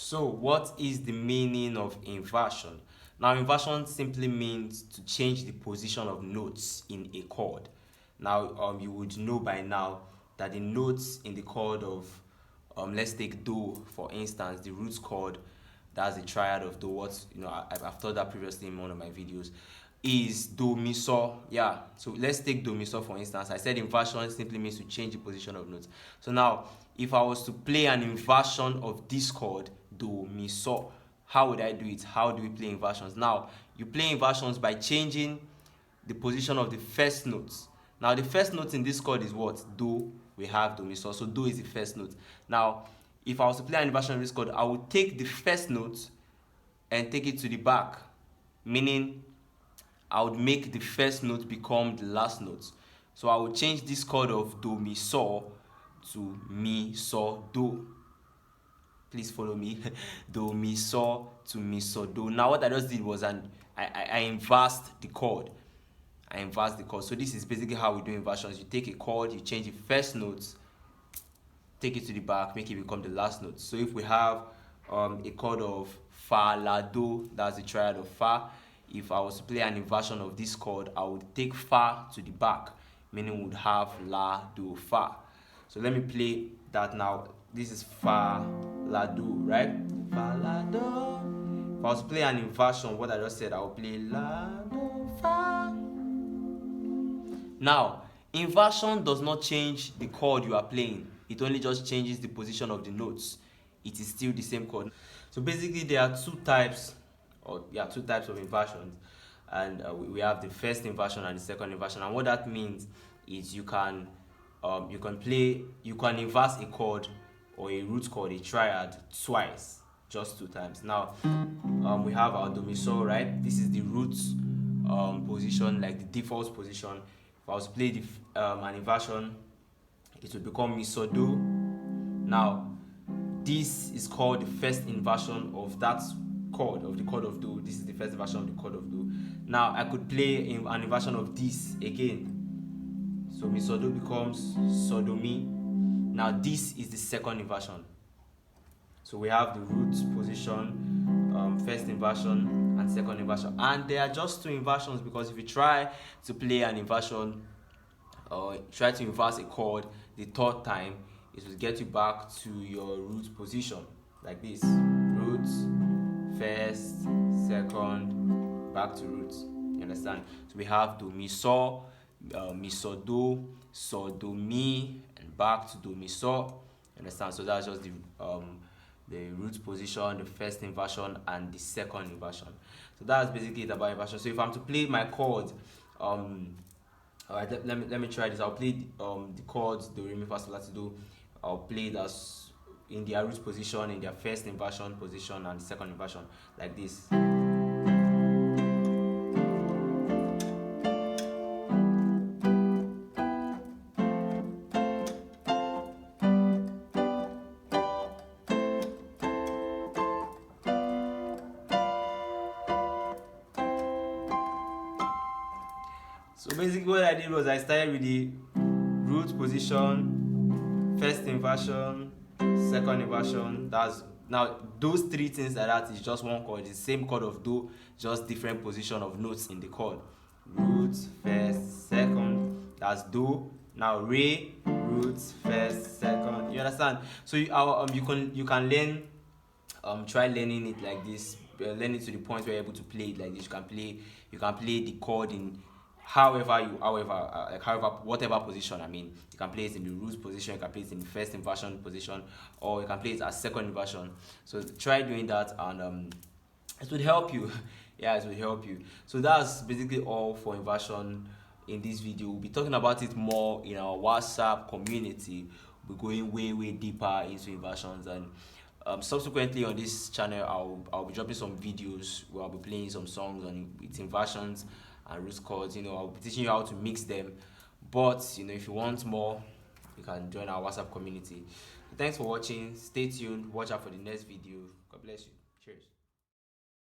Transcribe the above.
So what is the meaning of inversion? Now inversion simply means to change the position of notes in a chord. Now you would know by now that the notes in the chord of let's take do for instance, the root chord, that's the triad of do. What I've taught that previously in one of my videos, is do mi so. Yeah, so let's take do mi so for instance. I said inversion simply means to change the position of notes. So now if I was to play an inversion of this chord do mi so, how would I do it? How do we play inversions? Now you play inversions by changing the position of the first notes. Now the first note in this chord is what? Do. We have do mi so. So do is the first note. Now if I was to play an inversion of this chord, I would take the first note and take it to the back, meaning I would make the first note become the last note. So I would change this chord of do mi so to mi so do. Please follow me. Do mi so to mi so do. Now what I just did was I inversed the chord. I inversed the chord. So this is basically how we do inversions. You take a chord, you change the first note, take it to the back, make it become the last note. So if we have a chord of fa la do, that's the triad of fa. If I was to play an inversion of this chord, I would take fa to the back, meaning we would have la do fa. So let me play that now. This is fa la do, right? Fa la do. If I was to play an inversion, what I just said, I will play la do fa. Now, inversion does not change the chord you are playing. It only just changes the position of the notes. It is still the same chord. So basically, there are two types of inversions, and we have the first inversion and the second inversion. And what that means is you can inverse a chord or a root chord, a triad, twice, just two times. Now we have our do mi so, right? This is the root position, like the default position. If I was to play an inversion, it would become mi so do. Now this is called the first inversion of that chord, of the chord of do. This is the first inversion of the chord of do. Now I could play an inversion of this again. So mi so do becomes so do mi. Now this is the second inversion. So we have the root position, first inversion and second inversion, and they are just two inversions, because if you try to play an inversion or try to inverse a chord the third time, it will get you back to your root position like this: root, first, second, back to root. You understand? So we have do mi so do mi, and back to do mi so. Understand? So that's just the root position, the first inversion and the second inversion. So that's basically it about inversion. So if I'm to play my chords, alright, let me try this. I'll play the chords do re mi fa sol la ti do. I'll play it as in their root position, in their first inversion position and the second inversion, like this. So basically what I did was I started with the root position, first inversion, second inversion. Now those three things like that is just one chord. It's the same chord of do, just different position of notes in the chord. Root, first, second, that's do. Now re, root, first, second. You understand? So you can learn, try learning it like this. Learn it to the point where you're able to play it like this. You can play the chord in whatever position. I mean, you can play it in the root position, you can play it in the first inversion position, or you can play it as second inversion. So try doing that, and it would help you. Yeah, it will help you. So that's basically all for inversion in this video. We'll be talking about it more in our WhatsApp community. We're going way deeper into inversions, and subsequently on this channel I'll be dropping some videos where I'll be playing some songs on its inversions and root chords. I'll be teaching you how to mix them. But if you want more, you can join our WhatsApp community. Thanks for watching. Stay tuned. Watch out for the next video. God bless you. Cheers.